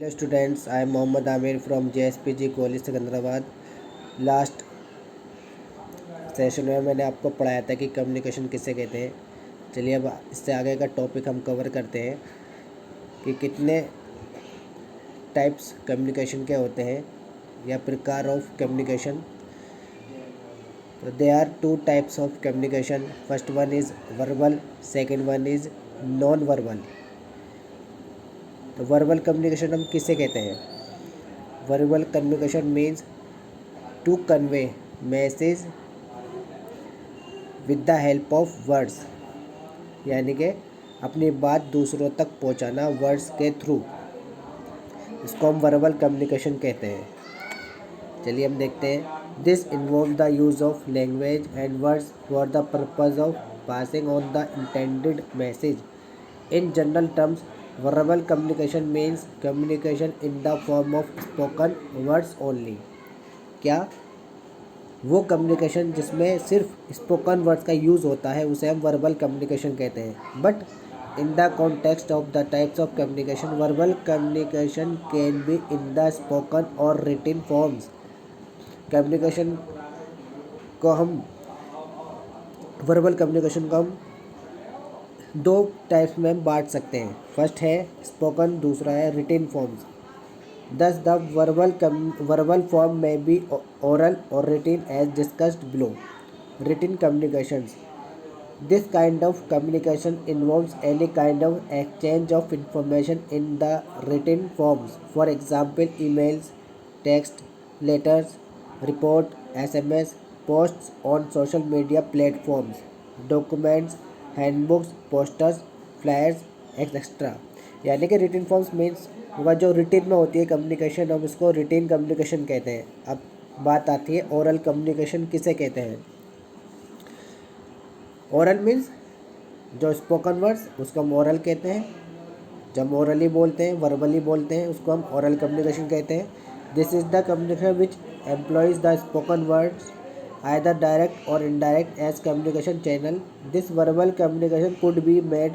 Hello students, I am Mohammad Amir from JSPG college Secunderabad. Last session में मैंने आपको पढ़ाया था कि कम्युनिकेशन किसे कहते हैं। चलिए अब इससे आगे का टॉपिक हम कवर करते हैं कि कितने टाइप्स कम्युनिकेशन के होते हैं या प्रकार ऑफ कम्युनिकेशन। तो they are two types of communication. First one is verbal, second one is non verbal. तो वर्बल कम्युनिकेशन हम किसे कहते हैं? Verbal communication means to convey message with the help of words, यानी कि अपनी बात दूसरों तक पहुंचाना वर्ड्स के थ्रू, इसको हम वर्बल कम्युनिकेशन कहते हैं। चलिए हम देखते हैं। This involve the use of language and words for the purpose of passing on the intended message. In general terms verbal communication means communication in the form of spoken words only. क्या? वो communication जिसमें सिर्फ spoken words का use होता है उसे हम verbal communication कहते हैं। But in the context of the types of communication, verbal communication can be in the spoken और रिटिन फॉर्म्स। कम्युनिकेशन को हम वर्बल कम्युनिकेशन को हम दो टाइप्स में हम बांट सकते हैं। फर्स्ट है स्पोकन, दूसरा है रिटिन forms. Thus, the verbal form may be oral or written as discussed below. Written communications. This kind of communication involves any kind of exchange of information in the written forms. For example, emails, text, letters, report, SMS, posts on social media platforms, documents, handbooks, posters, flyers, etc. यानी कि रिटिन forms means वह जो रिटिन में होती है communication, हम इसको रिटिन communication कहते हैं। अब बात आती है ओरल कम्युनिकेशन किसे कहते हैं। ओरल मीन्स जो स्पोकन वर्ड्स, उसको हम ओरल कहते हैं। जब ओरली बोलते हैं, वर्बली बोलते हैं, उसको हम ओरल कम्युनिकेशन कहते हैं। This is the communication which employees the spoken words either direct or indirect as communication channel. This verbal communication could be made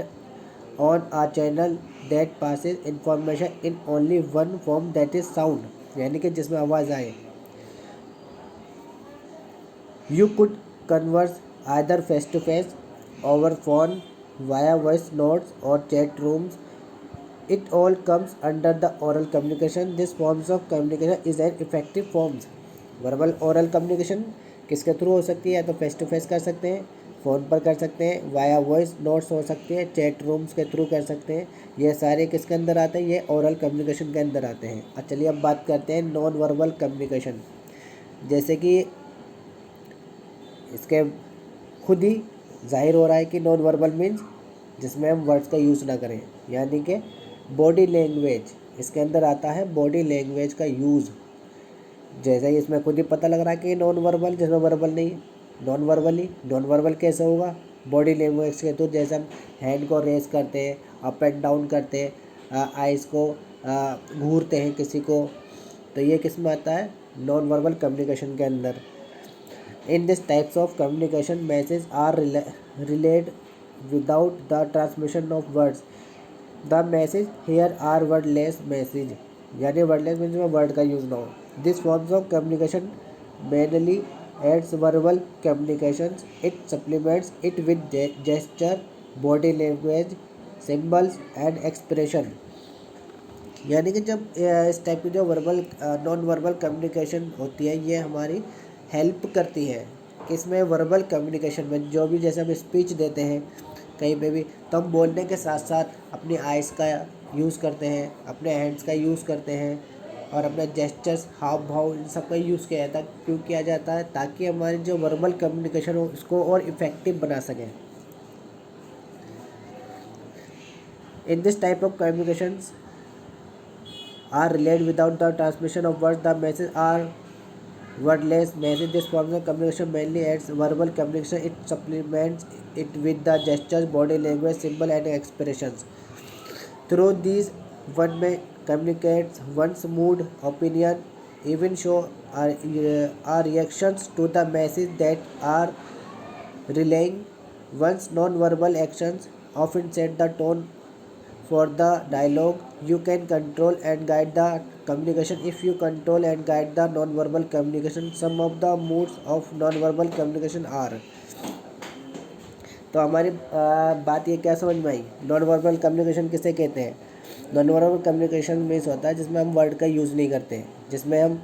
on a channel that passes information in only one form, that is sound, यानी कि जिसमें आवाज़ आए। You could converse either face to face, over phone, via voice notes or chat rooms. It all comes under the oral communication. This forms of communication is an effective forms. Verbal oral communication किसके through हो सकती है? या तो face to face कर सकते हैं, phone पर कर सकते हैं, वाया वॉइस नोट्स हो सकती है, चैट रूम्स के थ्रू कर सकते हैं। ये सारे किसके अंदर आते हैं? ये ओरल कम्युनिकेशन के अंदर आते हैं। अब चलिए अब बात करते हैं नॉन वर्बल कम्युनिकेशन। जैसे कि इसके खुद ही जाहिर हो रहा है कि नॉन वर्बल मीन्स जिसमें हम वर्ड्स का यूज़ ना करें, यानी कि बॉडी लैंग्वेज इसके अंदर आता है। बॉडी लैंग्वेज का यूज़, जैसे ही इसमें खुद ही पता लग रहा है कि नॉन वर्बल, जिसमें वर्बल नहीं, नॉन वर्बली। नॉन वर्बल कैसे होगा? बॉडी लैंग्वेज के थ्रू, जैसे हम हैंड को रेस करते हैं, अप एंड डाउन करते हैं, आइज़ को घूरते हैं किसी को, तो ये किस में आता है? नॉन वर्बल कम्युनिकेशन के अंदर। In this types of communication message are relayed without the transmission of words. The message here are wordless message, यानी वर्डलेस मीन्स में वर्ड का यूज़ ना हो। This forms of communication mainly adds verbal communications. It supplements it with gesture, body language, symbols and expression. यानी कि जब इस type की जो वर्बल नॉन वर्बल कम्युनिकेशन होती है, ये हमारी हेल्प करती है किसमें? वर्बल कम्युनिकेशन में। जो भी जैसे हम स्पीच देते हैं कहीं पे भी, तो हम बोलने के साथ साथ अपनी आइज़ का यूज़ करते हैं, अपने हैंड्स का यूज़ करते हैं और अपने जेस्चर्स, हाव भाव, इन सब का यूज़ किया जाता है। क्यों किया जाता है? ताकि हमारी जो वर्बल कम्युनिकेशन हो उसको और इफ़ेक्टिव बना सकें। In this type of communications are relayed without the transmission of words. The message are wordless message. This form of communication mainly adds verbal communication. It supplements it with the gestures, body language, symbol and expressions. Through these, one may communicate one's mood, opinion, even show our reactions to the message that are relaying. One's non-verbal actions often set the tone for the dialogue. You can control and guide the communication if you control and guide the non-verbal communication. Some of the moods of non-verbal communication are. तो हमारी बात ये क्या समझ में आई, non verbal communication किसे कहते हैं। नॉन वर्बल कम्युनिकेशन मीन्स होता है जिसमें हम वर्ड का यूज़ नहीं करते हैं, जिसमें हम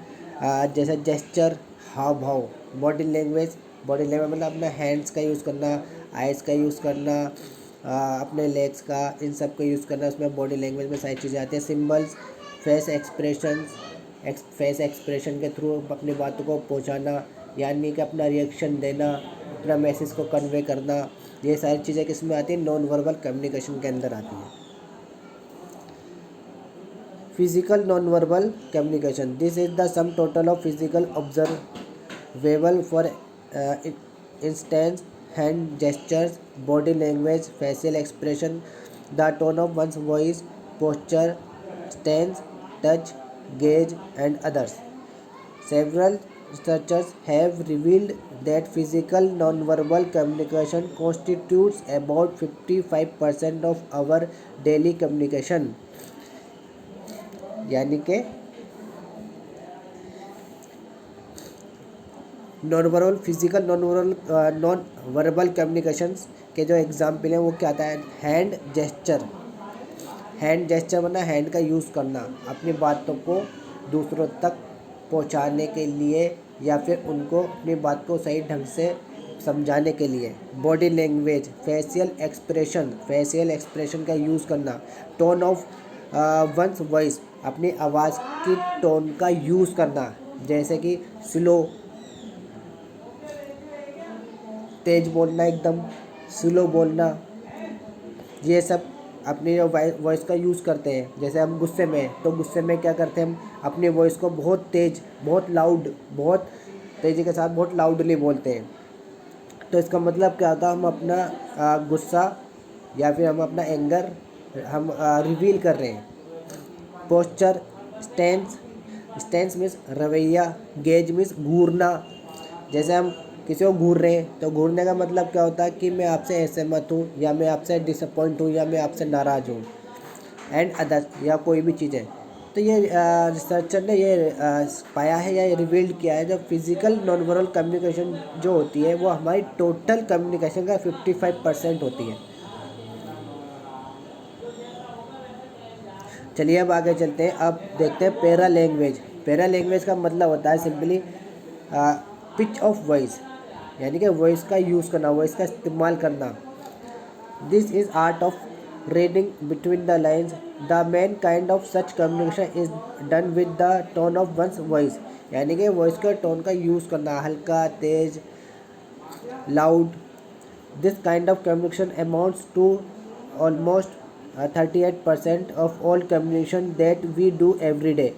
जैसे जेस्चर, हाव भाव, बॉडी लैंग्वेज मतलब अपना हैंड्स का यूज़ करना, आइज़ का यूज़ करना, अपने लेग्स का, इन सब का यूज़ करना, उसमें बॉडी लैंग्वेज में सारी चीज़ें आती हैं। सिम्बल्स, फेस एक्सप्रेशन के थ्रू अपनी बातों को पहुंचाना, यानी कि अपना रिएक्शन देना, अपना मैसेज को कन्वे करना, ये सारी चीज़ें किस में आती हैं, नॉन वर्बल कम्युनिकेशन के अंदर आती हैं। Physical non verbal communication, this is the sum total of physical observable for instance hand gestures, body language, facial expression, the tone of one's voice, posture, stance, touch, gaze, and others. Several researchers have revealed that physical nonverbal communication constitutes about 55% of our daily communication. यानी कि non verbal communications के जो example हैं वो क्या आता है, hand gesture वरना हैंड का यूज़ करना अपनी बातों को दूसरों तक पहुंचाने के लिए या फिर उनको अपनी बात को सही ढंग से समझाने के लिए। बॉडी लैंग्वेज, फेशियल एक्सप्रेशन का यूज़ करना। टोन ऑफ वंस वॉइस, अपनी आवाज़ की टोन का यूज़ करना, जैसे कि स्लो, तेज बोलना, एकदम स्लो बोलना, ये सब अपनी जो वॉइस का यूज़ करते हैं। जैसे हम गुस्से में, तो गुस्से में क्या करते हैं, हम अपनी वॉइस को बहुत तेज़, बहुत लाउड, बहुत तेज़ी के साथ बहुत लाउडली बोलते हैं। तो इसका मतलब क्या होता है, हम अपना गुस्सा या फिर हम अपना एंगर हम रिवील कर रहे हैं। पोस्चर, स्टेंस मीन्स रवैया, गेज मीन्स घूरना, जैसे हम किसी को घूर रहे हैं तो घूरने का मतलब क्या होता है कि मैं आपसे असहमत हूँ, या मैं आपसे डिसअपॉइंट हूँ, या मैं आपसे नाराज़ हूँ, एंड अदर्स, या कोई भी चीज़ें। तो ये रिसर्चर ने ये पाया है या रिवील्ड किया है, जब फिजिकल नॉन वर्बल कम्युनिकेशन जो होती है वो हमारी टोटल कम्युनिकेशन का 55% होती है। चलिए अब आगे चलते हैं। अब देखते हैं पैरा लैंग्वेज का मतलब होता है सिंपली पिच ऑफ वॉइस, यानी कि वॉइस का यूज़ करना, वॉइस का इस्तेमाल करना। This is art of reading between the lines. The main kind of such communication is done with the tone of one's voice, यानी कि वॉइस का टोन का यूज़ करना, हल्का, तेज, loud. This kind of communication amounts to almost 38% of all communication that we do every day.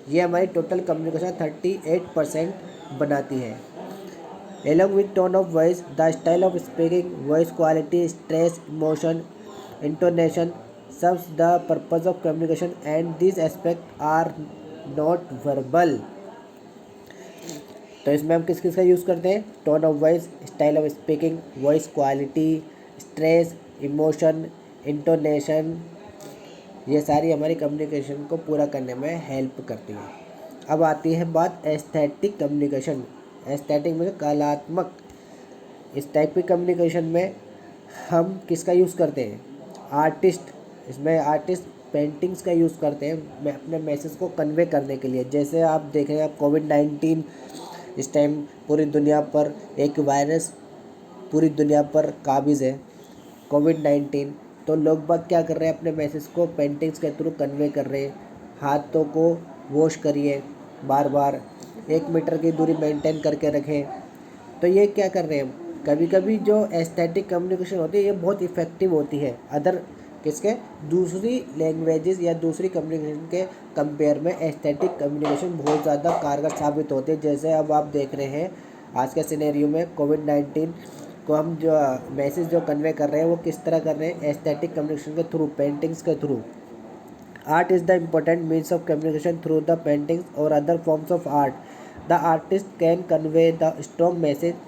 ये हमारी total communication 38% बनाती है। Along with tone of voice, the style of speaking, voice quality, stress, emotion, intonation serves the purpose of communication, and these aspects are not verbal. तो इसमें हम किस किस का यूज़ करते हैं, tone of voice, style of speaking, voice quality, stress, emotion, intonation, ये सारी हमारी कम्युनिकेशन को पूरा करने में हेल्प करती है। अब आती है बात एस्थेटिक कम्युनिकेशन। एस्थेटिक में कलात्मक। इस टाइप की कम्युनिकेशन में हम किसका यूज़ करते हैं, इसमें आर्टिस्ट पेंटिंग्स का यूज़ करते हैं मैं अपने मैसेज को कन्वे करने के लिए। जैसे आप देख रहे हैं कोविड-19 इस टाइम पूरी दुनिया पर एक वायरस पूरी दुनिया पर काबिज़ है, कोविड-19। तो लोग बाग क्या कर रहे हैं, अपने मैसेज को पेंटिंग्स के थ्रू कन्वे कर रहे हैं। हाथों को वॉश करिए बार बार, 1 मीटर की दूरी मेंटेन करके रखें। तो ये क्या कर रहे हैं, कभी कभी जो एस्थेटिक कम्युनिकेशन होती है ये बहुत इफ़ेक्टिव होती है दूसरी लैंग्वेजेस या दूसरी कम्युनिकेशन के कंपेयर में एस्थेटिक कम्युनिकेशन बहुत ज़्यादा कारगर साबित होते हैं। जैसे अब आप देख रहे हैं आज के सिनेरियो में कोविड-19 को हम जो मैसेज जो कन्वे कर रहे हैं वो किस तरह कर रहे हैं, एस्थेटिक कम्युनिकेशन के थ्रू, पेंटिंग्स के through. Art is the important means of communication through the paintings or other forms of art. The artist can convey the strong message.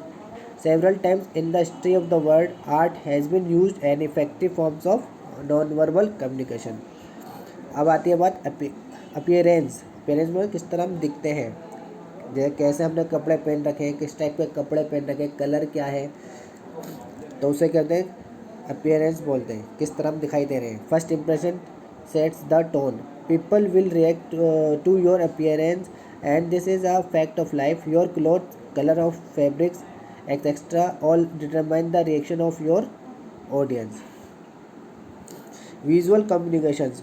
Several times in the history of the world, art has been used as effective forms of non verbal communication. अब आती है बात appearance. Appearance में किस तरह हम दिखते हैं, जैसे कैसे हमने कपड़े पहन रखे हैं, किस टाइप के कपड़े पहन रखे हैं, कलर क्या है, तो उसे कहते हैं अपीयरेंस बोलते हैं, किस तरह हम दिखाई दे रहे हैं। First impression sets the tone, people will react to your appearance and this is a fact of life, your cloth, colour of fabrics etcetera all determine the reaction of your audience. Visual communications,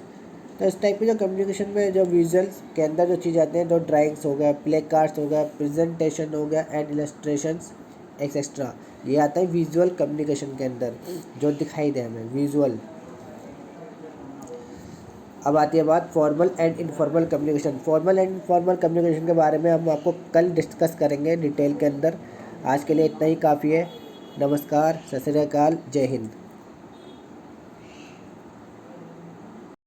तो इस type के जो communication में जो visuals के अंदर जो चीज़ आते हैं, जो ड्राइंग्स हो गया, प्ले कार्ड्स हो गया, प्रेजेंटेशन हो गया एंड इलस्ट्रेशंस एक्सेट्रा, ये आता है विजुअल कम्युनिकेशन के अंदर, जो दिखाई दे हमें विजुअल। अब आती है बात formal and informal communication. Formal and informal communication के बारे में हम आपको कल डिस्कस करेंगे डिटेल के अंदर। आज के लिए इतना ही काफ़ी है। नमस्कार, सत श्री अकाल, जय हिंद।